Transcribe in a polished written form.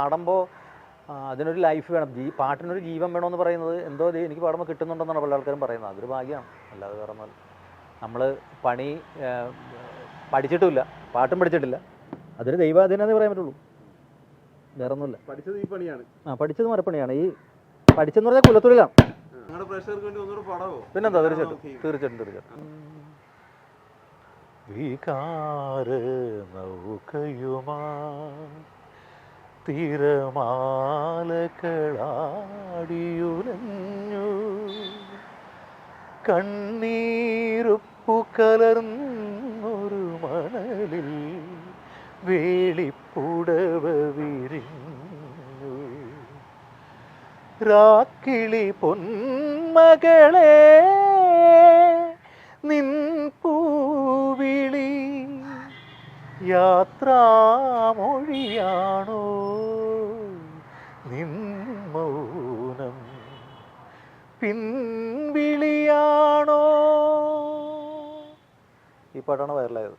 പാടുമ്പോൾ അതിനൊരു ലൈഫ് വേണം, പാട്ടിനൊരു ജീവൻ വേണമെന്ന് പറയുന്നത് എന്തോ എനിക്ക് പാടുമ്പോൾ കിട്ടുന്നുണ്ടെന്നാണ് പല ആൾക്കാരും പറയുന്നത്. അതൊരു ഭാഗ്യമാണ്, അല്ലാതെ വേറെ ഒന്നും. നമ്മൾ പണി പഠിച്ചിട്ടുമില്ല, പാട്ടും പഠിച്ചിട്ടില്ല, അതൊരു ദൈവാധീനമെന്നേ പറയാൻ പറ്റുള്ളൂ, വേറെ ഒന്നുമില്ല. പഠിച്ചത് ഈ പണിയാണ്. പഠിച്ചത് മരപ്പണിയാണ്. ഈ പഠിച്ചെന്ന് പറഞ്ഞാൽ കുലത്തൊഴിലാണ്. പിന്നെന്താ, തീർച്ചയായിട്ടും. വികാര നൗകയുമാ തിരമാലകളാടിയുലഞ്ഞു, കണ്ണീരുപ്പു കലർന്നൊരു മണലിൽ വേളിപ്പുടവ വിരിഞ്ഞു. രാക്കിളി പൊന്മകളെ നിൻ പൂവിളി യാത്രാമൊഴിയാണോ, നിൻ മൗനം പിൻവിളിയാണോ? ഈ പാട്ടാണ് വൈറലായത്.